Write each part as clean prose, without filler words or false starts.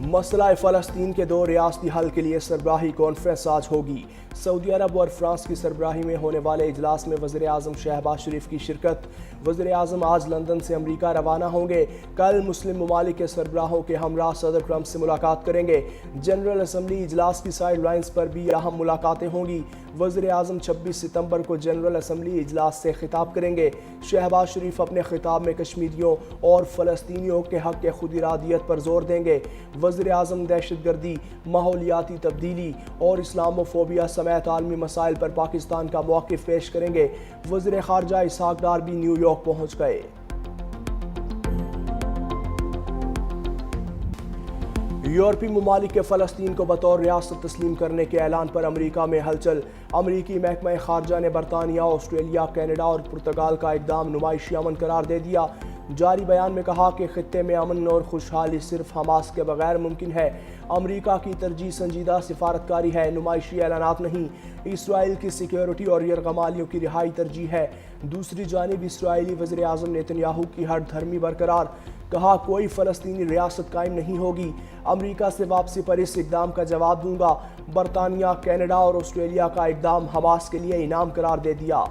مسئلہ فلسطین کے دو ریاستی حل کے لیے سربراہی کانفرنس آج ہوگی۔ سعودی عرب اور فرانس کی سربراہی میں ہونے والے اجلاس میں وزیر اعظم شہباز شریف کی شرکت۔ وزیر اعظم آج لندن سے امریکہ روانہ ہوں گے۔ کل مسلم ممالک کے سربراہوں کے ہمراہ صدر ٹرمپ سے ملاقات کریں گے۔ جنرل اسمبلی اجلاس کی سائیڈ لائنز پر بھی اہم ملاقاتیں ہوں گی۔ وزیر اعظم 26 ستمبر کو جنرل اسمبلی اجلاس سے خطاب کریں گے۔ شہباز شریف اپنے خطاب میں کشمیریوں اور فلسطینیوں کے حق کے خود ارادیت پر زور دیں گے۔ وزیر اعظم دہشت گردی، ماحولیاتی تبدیلی اور اسلاموفوبیا سمیت عالمی مسائل پر پاکستان کا موقف پیش کریں گے۔ وزیر خارجہ اسحاق ڈار بھی نیو یارک پہنچ گئے۔ یورپی ممالک کے فلسطین کو بطور ریاست تسلیم کرنے کے اعلان پر امریکہ میں ہلچل۔ امریکی محکمہ خارجہ نے برطانیہ، آسٹریلیا، کینیڈا اور پرتگال کا اقدام نمائشی امن قرار دے دیا۔ جاری بیان میں کہا کہ خطے میں امن اور خوشحالی صرف حماس کے بغیر ممکن ہے۔ امریکہ کی ترجیح سنجیدہ سفارتکاری ہے، نمائشی اعلانات نہیں۔ اسرائیل کی سیکیورٹی اور یرغمالیوں کی رہائی ترجیح ہے۔ دوسری جانب اسرائیلی وزیر اعظم نیتن یاہو کی ہٹ دھرمی برقرار، کہا کوئی فلسطینی ریاست قائم نہیں ہوگی۔ امریکہ سے واپسی پر اس اقدام کا جواب دوں گا۔ برطانیہ، کینیڈا اور آسٹریلیا کا اقدام حماس کے لیے انعام قرار دے دیا۔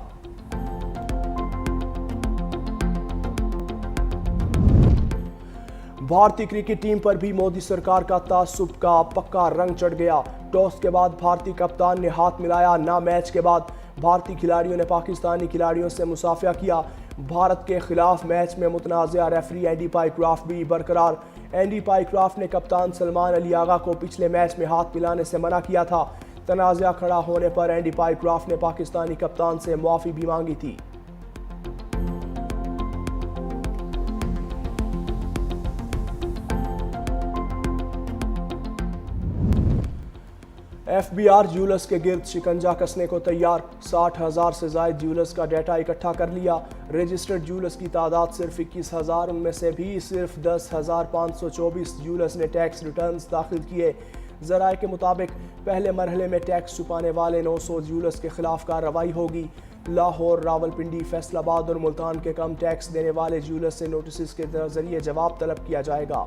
بھارتی کرکٹ ٹیم پر بھی مودی سرکار کا تعصب کا پکا رنگ چڑھ گیا۔ ٹاس کے بعد بھارتی کپتان نے ہاتھ ملایا، نہ میچ کے بعد بھارتی کھلاڑیوں نے پاکستانی کھلاڑیوں سے مصافحہ کیا۔ بھارت کے خلاف میچ میں متنازع ریفری اینڈی پائیکرافٹ بھی برقرار۔ اینڈی پائیکرافٹ نے کپتان سلمان علی آغا کو پچھلے میچ میں ہاتھ ملانے سے منع کیا تھا۔ تنازع کھڑا ہونے پر اینڈی پائیکرافٹ نے پاکستانی کپتان سے معافی بھی مانگی تھی۔ ایف بی آر جیولرز کے گرد شکنجہ کسنے کو تیار۔ 60,000 سے زائد جیولرز کا ڈیٹا اکٹھا کر لیا۔ رجسٹرڈ جیولرز کی تعداد صرف 21,000، ان میں سے بھی صرف 10,524 جیولرز نے ٹیکس ریٹرنز داخل کیے۔ ذرائع کے مطابق پہلے مرحلے میں ٹیکس چھپانے والے 900 جیولرز کے خلاف کارروائی ہوگی۔ لاہور، راولپنڈی، فیصل آباد اور ملتان کے کم ٹیکس دینے والے جیولرز سے نوٹسز کے ذریعے جواب طلب کیا جائے گا۔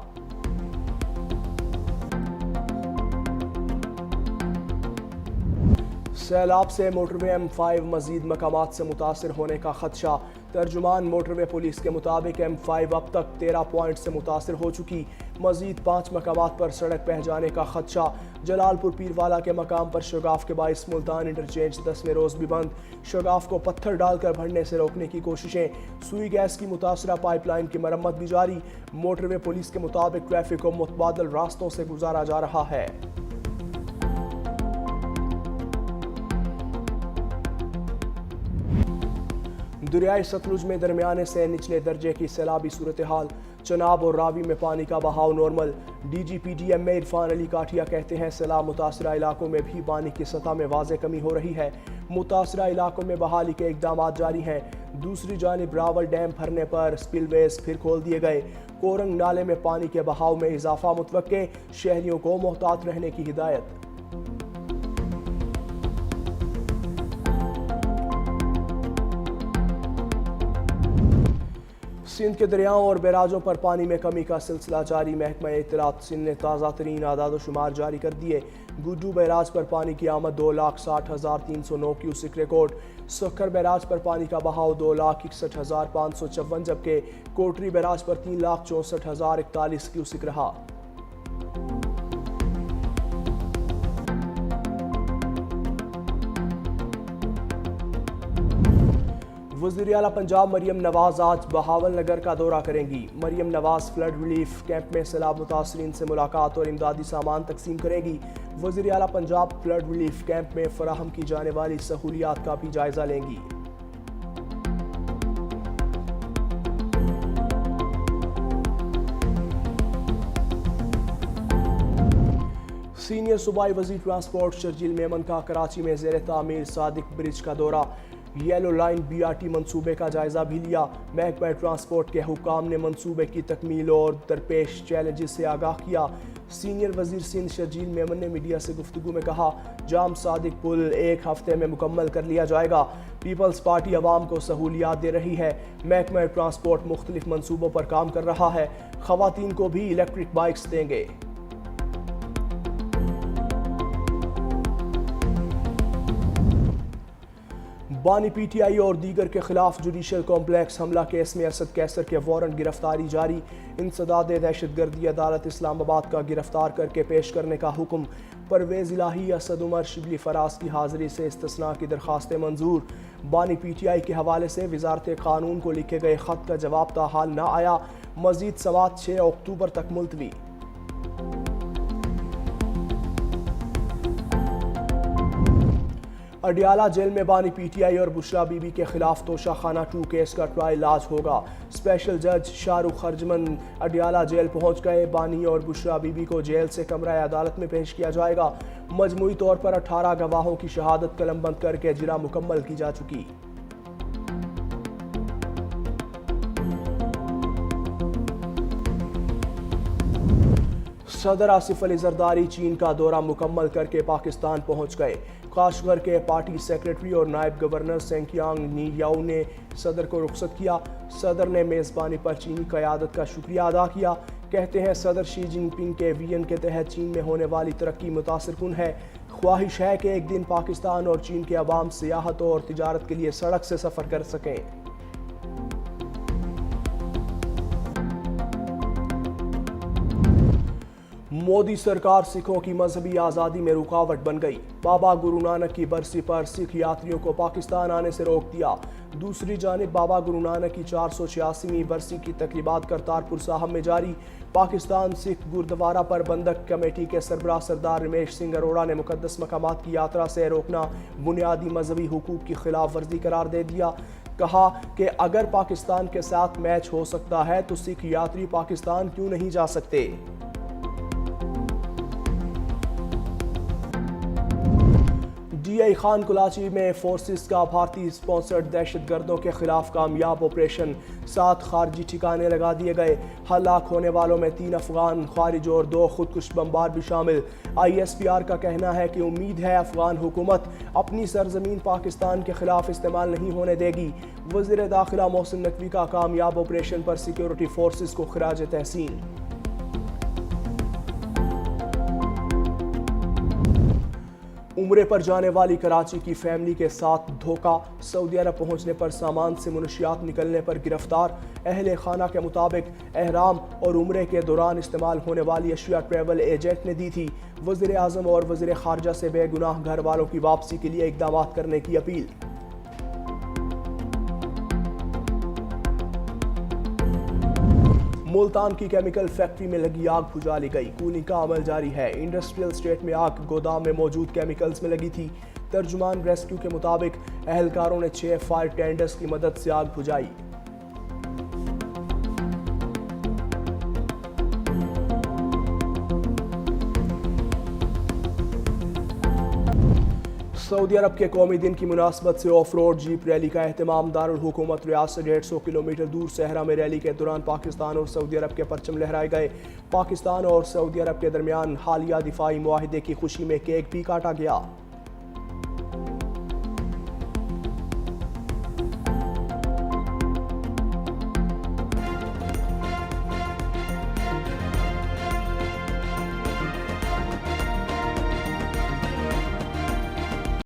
سیلاب سے موٹر وے M5 مزید مقامات سے متاثر ہونے کا خدشہ۔ ترجمان موٹر وے پولیس کے مطابق M5 اب تک 13 پوائنٹ سے متاثر ہو چکی۔ مزید 5 مقامات پر سڑک بہہ جانے کا خدشہ۔ جلال پور پیروالا کے مقام پر شگاف کے باعث ملتان انٹرچینج 10ویں روز بھی بند۔ شگاف کو پتھر ڈال کر بڑھنے سے روکنے کی کوششیں۔ سوئی گیس کی متاثرہ پائپ لائن کی مرمت بھی جاری۔ موٹر وے پولیس کے مطابق ٹریفک کو متبادل راستوں سے گزارا جا رہا ہے۔ دریائے ستلج میں درمیانے سے نچلے درجے کی سیلابی صورتحال۔ چناب اور راوی میں پانی کا بہاؤ normal. D G P D M A Irfan Ali Kathia کہتے ہیں سیلاب متاثرہ علاقوں میں بھی پانی کی سطح میں واضح کمی ہو رہی ہے۔ متاثرہ علاقوں میں بحالی کے اقدامات جاری ہیں۔ دوسری جانب راول ڈیم بھرنے پر سپل ویز پھر کھول دیے گئے۔ کورنگ نالے میں پانی کے بہاؤ میں اضافہ متوقع، شہریوں کو محتاط رہنے کی ہدایت۔ سندھ کے دریاؤں اور بیراجوں پر پانی میں کمی کا سلسلہ جاری۔ محکمہ اطلاعات سندھ نے تازہ ترین اعداد و شمار جاری کر دیے۔ گڈو بیراج پر پانی کی آمد 2,60,309 کیوسک ریکارڈ۔ سکھر بیراج پر پانی کا بہاؤ 2,61,554 جبکہ کوٹری بیراج پر 3,64,041 کیوسک رہا۔ وزیر اعلیٰ پنجاب مریم نواز آج بہاول نگر کا دورہ کریں گی۔ Maryam Nawaz flood relief camp میں سیلاب متاثرین سے ملاقات اور امدادی سامان تقسیم کریں گی۔ وزیر اعلیٰ پنجاب فلڈ ریلیف کیمپ میں فراہم کی جانے والی سہولیات کا بھی جائزہ لیں گی۔ سینئر صوبائی وزیر ٹرانسپورٹ شرجیل میمن کا کراچی میں زیر تعمیر صادق برج کا دورہ۔ یلو لائن BRT منصوبے کا جائزہ بھی لیا۔ محکمہ ٹرانسپورٹ کے حکام نے منصوبے کی تکمیل اور درپیش چیلنجز سے آگاہ کیا۔ سینئر وزیر سندھ شرجیل میمن نے میڈیا سے گفتگو میں کہا جام صادق پل 1 ہفتے میں مکمل کر لیا جائے گا۔ پیپلز پارٹی عوام کو سہولیات دے رہی ہے۔ محکمہ ٹرانسپورٹ مختلف منصوبوں پر کام کر رہا ہے۔ خواتین کو بھی الیکٹرک بائکس دیں گے۔ بانی پی ٹی آئی اور دیگر کے خلاف جوڈیشل کمپلیکس حملہ کیس میں اسد قیصر کے وارنٹ گرفتاری جاری، انسداد دہشت گردی عدالت اسلام آباد کا گرفتار کر کے پیش کرنے کا حکم، پرویز الہی، اسد عمر، شبلی فراز کی حاضری سے استثناء کی درخواستیں منظور۔ بانی پی ٹی آئی کے حوالے سے وزارت قانون کو لکھے گئے خط کا جواب تاحال نہ آیا، مزید سماعت 6 اکتوبر تک ملتوی۔ اڈیالہ جیل میں بانی پی ٹی آئی اور بشرا بی بی کے خلاف توشہ خانہ 2 کیس کا ٹرائل آج ہوگا۔ اسپیشل جج شاہ رخ ارجمن اڈیالہ جیل پہنچ گئے۔ بانی اور بشرا بی بی کو جیل سے کمرہ عدالت میں پیش کیا جائے گا۔ مجموعی طور پر 18 گواہوں کی شہادت قلم بند کر کے اجرا مکمل کی جا چکی۔ صدر آصف علی زرداری چین کا دورہ مکمل کر کے پاکستان پہنچ گئے۔ کاشغر کے پارٹی سیکریٹری اور نائب گورنر سینکیانگ نیاؤ نے صدر کو رخصت کیا۔ صدر نے میزبانی پر چینی قیادت کا شکریہ ادا کیا۔ کہتے ہیں صدر شی جن پنگ کے ویژن کے تحت چین میں ہونے والی ترقی متاثر کن ہے۔ خواہش ہے کہ ایک دن پاکستان اور چین کے عوام سیاحت اور تجارت کے لیے سڑک سے سفر کر سکیں۔ مودی سرکار سکھوں کی مذہبی آزادی میں رکاوٹ بن گئی۔ بابا گرو نانک کی برسی پر سکھ یاتریوں کو پاکستان آنے سے روک دیا۔ دوسری جانب بابا گرو نانک کی 486ویں برسی کی تقریبات کرتارپور صاحب میں جاری۔ پاکستان سکھ گردوارہ پربندھک کمیٹی کے سربراہ سردار رمیش سنگھ اروڑا نے مقدس مقامات کی یاترا سے روکنا بنیادی مذہبی حقوق کی خلاف ورزی قرار دے دیا۔ کہا کہ اگر پاکستان کے ساتھ میچ ہو سکتا ہے تو سکھ یاتری پاکستان کیوں نہیں جا سکتے۔ ڈی آئی خان کلاچی میں فورسز کا بھارتی سپانسرڈ دہشت گردوں کے خلاف کامیاب آپریشن، 7 خارجی ٹھکانے لگا دیے گئے۔ ہلاک ہونے والوں میں 3 افغان خارج اور 2 خودکش بمبار بھی شامل۔ آئی ایس پی آر کا کہنا ہے کہ امید ہے افغان حکومت اپنی سرزمین پاکستان کے خلاف استعمال نہیں ہونے دے گی۔ وزیر داخلہ محسن نقوی کا کامیاب آپریشن پر سیکیورٹی فورسز کو خراج تحسین۔ عمرے پر جانے والی کراچی کی فیملی کے ساتھ دھوکہ، سعودی عرب پہنچنے پر سامان سے منشیات نکلنے پر گرفتار۔ اہل خانہ کے مطابق احرام اور عمرے کے دوران استعمال ہونے والی اشیاء ٹریول ایجنٹ نے دی تھی۔ وزیر اعظم اور وزیر خارجہ سے بے گناہ گھر والوں کی واپسی کے لیے اقدامات کرنے کی اپیل۔ ملتان کی کیمیکل فیکٹری میں لگی آگ بجھا لی گئی، کولنگ کا عمل جاری ہے۔ انڈسٹریل اسٹیٹ میں آگ گودام میں موجود کیمیکلز میں لگی تھی۔ ترجمان ریسکیو کے مطابق اہلکاروں نے 6 فائر ٹینڈرز کی مدد سے آگ بجھائی۔ سعودی عرب کے قومی دن کی مناسبت سے آف روڈ جیپ ریلی کا اہتمام۔ دارالحکومت ریاض سے 150 کلومیٹر دور صحرا میں ریلی کے دوران پاکستان اور سعودی عرب کے پرچم لہرائے گئے۔ پاکستان اور سعودی عرب کے درمیان حالیہ دفاعی معاہدے کی خوشی میں کیک بھی کاٹا گیا۔